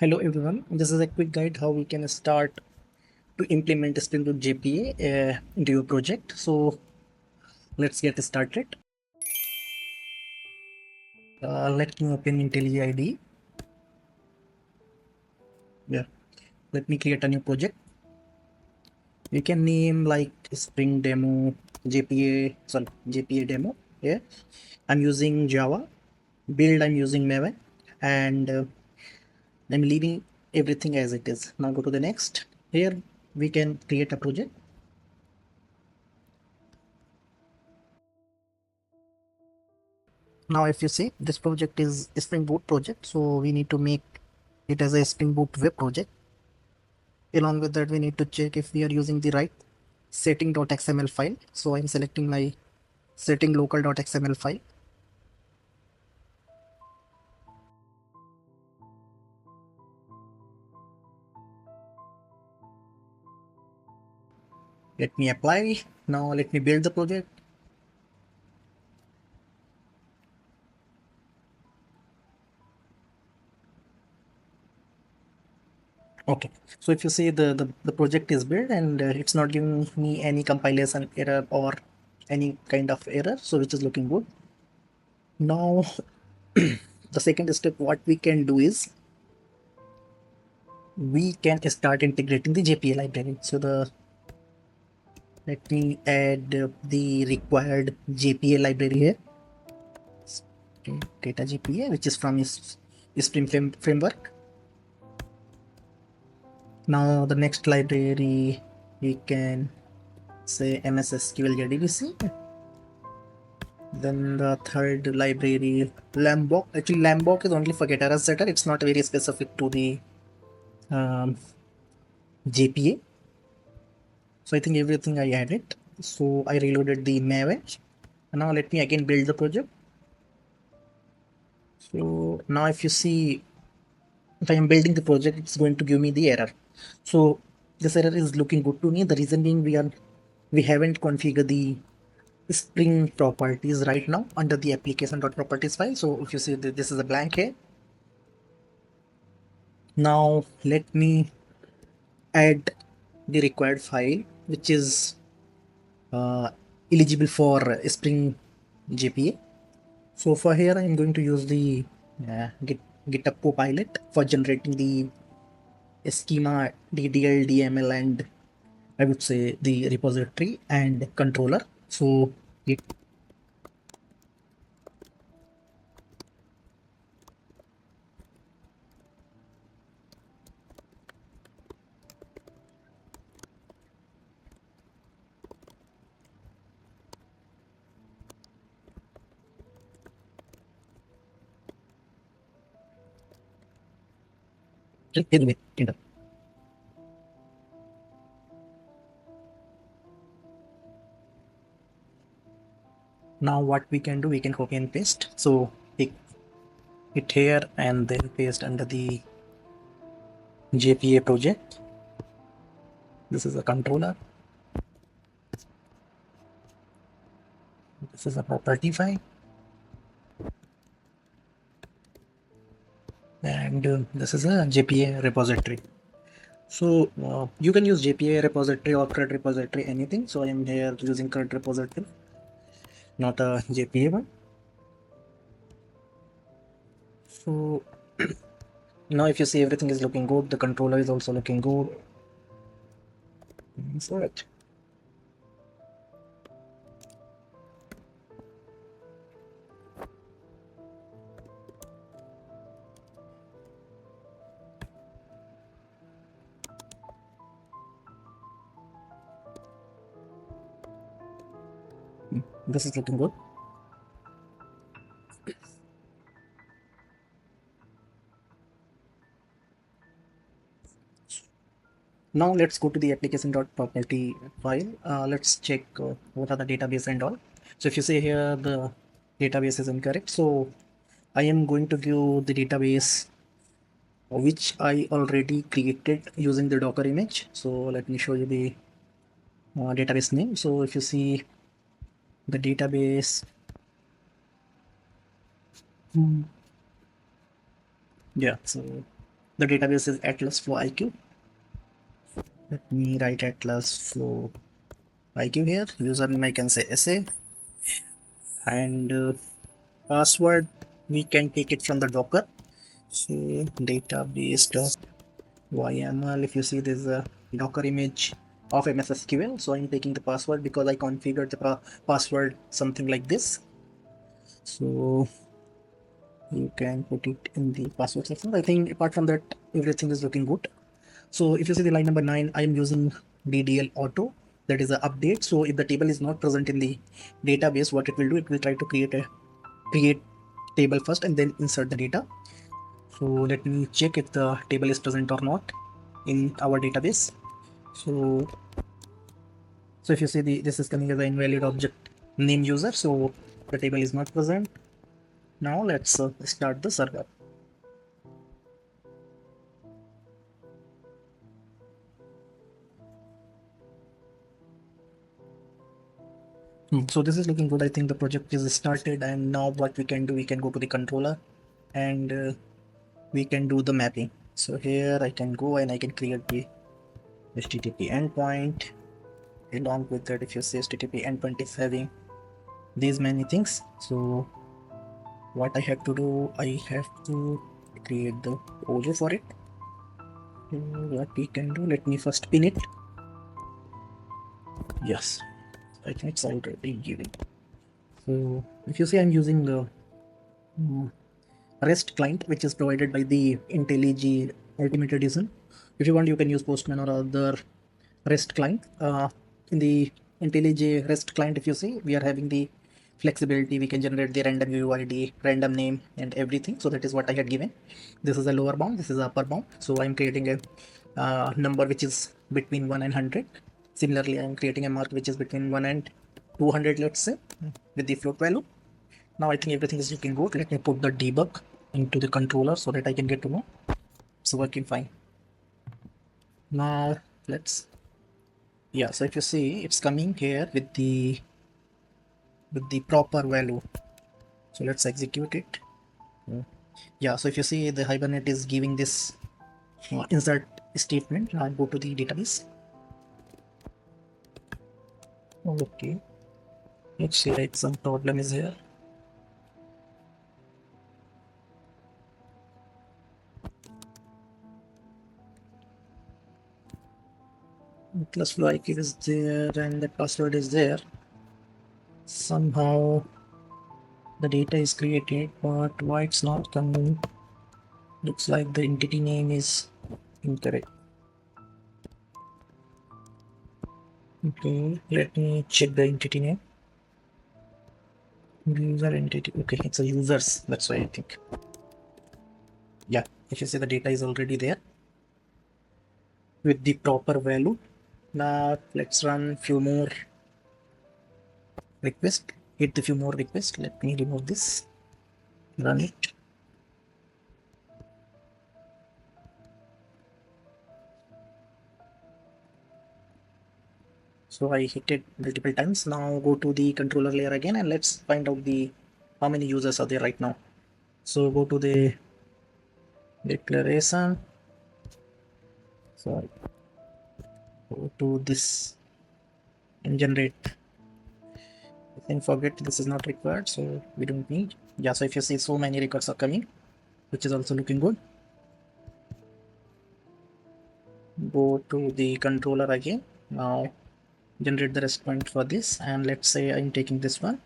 Hello everyone, this is a quick guide how we can start to implement Spring Boot JPA into your project. So let's get started. Let me open IntelliJ IDE. Yeah, let me create a new project. You can name like Spring Demo JPA, sorry, JPA demo. Yeah, I'm using Java. Build I'm using Maven, and I'm leaving everything as it is. Now go to the next. Here we can create a project. Now if you see, this project is a Spring Boot project, so we need to make it as a Spring Boot web project. Along with that, we need to check if we are using the right setting.xml file. So I'm selecting my setting local.xml file. Let me apply. Now let me build the project. Okay, so if you see the project is built and it's not giving me any compilation error or any kind of error, so which is looking good. Now the second step what we can do is we can start integrating the JPA library. So let me add the required JPA library here. Okay, data JPA, which is from Spring framework. Now the next library we can say MS SQL JDBC. Then the third library Lambok. Actually, Lambok is only for getter setter. It's not very specific to the JPA. So I think everything I added. So I reloaded the Maven. Now let me again build the project. So now if you see, if I am building the project, it's going to give me the error. So this error is looking good to me. The reason being we haven't configured the Spring properties right now under the application.properties file. So if you see this is a blank here. Now let me add the required file which is eligible for Spring JPA. So for here I am going to use the GitHub Copilot for generating the schema, DDL, DML, and I would say the repository and controller. So it anyway, enter. Now what we can do, we can copy and paste. So pick it here and then paste under the JPA project. This is a controller. This is a property file. And this is a JPA repository. So you can use JPA repository or CRUD repository, anything. So I am here using CRUD repository, not a JPA one. So now if you see everything is looking good, the controller is also looking good. Insert. This is looking good. Now let's go to the application.property file. Let's check what are the database and all. So if you see here the database is incorrect, so I am going to give the database which I already created using the Docker image. So let me show you the database name. So if you see the database, yeah, so The database is Atlas Flow IQ. Let me write Atlas Flow IQ here. Username I can say SA, and password we can take it from the Docker. So database.yml. If you see, there's a Docker image of MS SQL. So I'm taking the password because I configured the password something like this. So you can put it in the password section. I think apart from that, everything is looking good. So if you see the line number 9, I am using DDL auto, that is the update. So if the table is not present in the database, what it will do, it will try to create table first and then insert the data. So let me check if the table is present or not in our database. So if you see this is coming as an invalid object name user, so the table is not present. Now let's start the server. So this is looking good. I think the project is started, and now what we can do, we can go to the controller and we can do the mapping. So here I can go and I can create the HTTP endpoint. Along with that, if you say HTTP endpoint is having these many things, so what I have to do, I have to create the OJ for it. So what we can do, let me first pin it. Yes, I think it's already giving. So if you see, I'm using the REST client, which is provided by the IntelliJ Ultimate Edition. If you want, you can use Postman or other REST client. In the IntelliJ REST client, if you see, we are having the flexibility. We can generate the random UID, random name, and everything. So that is what I had given. This is a lower bound. This is a upper bound. So I'm creating a number which is between 1 and 100. Similarly, I'm creating a mark which is between 1 and 200, let's say, with the float value. Now I think everything is looking good. Let me put the debug into the controller so that I can get to know it's working fine. Now let's, yeah, so if you see, it's coming here with the proper value. So let's execute it. Yeah, so if you see, the Hibernate is giving this insert statement. I'll go to the database. Okay, let's see, like some problem is here. Plus flow IQ is there and the password is there. Somehow the data is created, but why it's not coming? Looks like the entity name is incorrect. Okay, let me check the entity name. User entity. Okay, it's a users. That's why I think. Yeah, if you see, the data is already there with the proper value. Now let's run few more requests. Hit the few more requests. Let me remove this. Run it. So I hit it multiple times. Now go to the controller layer again and let's find out the how many users are there right now. So go to the declaration. So go to this and generate. I think forget this is not required, so we don't need. Yeah, so if you see, so many records are coming, which is also looking good. Go to the controller again. Now generate the rest point for this, and let's say I'm taking this one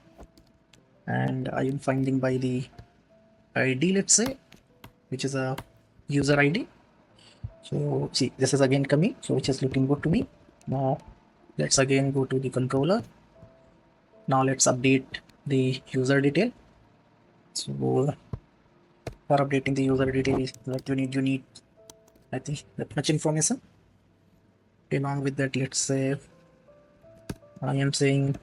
and I am finding by the ID, let's say, which is a user ID. So see, this is again coming, so which is looking good to me. Now let's again go to the controller. Now let's update the user detail. So for updating the user detail, like you need I think that much information. Along with that, let's say I am saying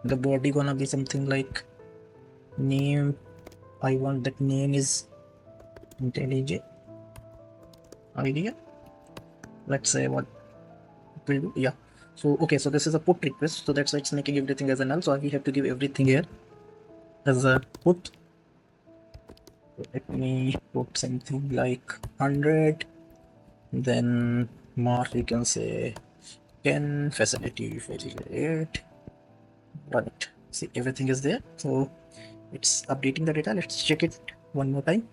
the body gonna be something like name. I want that name is IntelliJ idea. Let's say what it will do. Yeah. So okay, so this is a put request, so that's why it's making everything as a null. So we have to give everything here as a put. Let me put something like 100, then mark you can say 10 facility 48. Right, see everything is there, so it's updating the data. Let's check it one more time.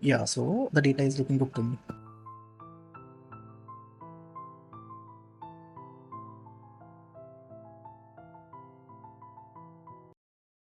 Yeah, so the data is looking good to me.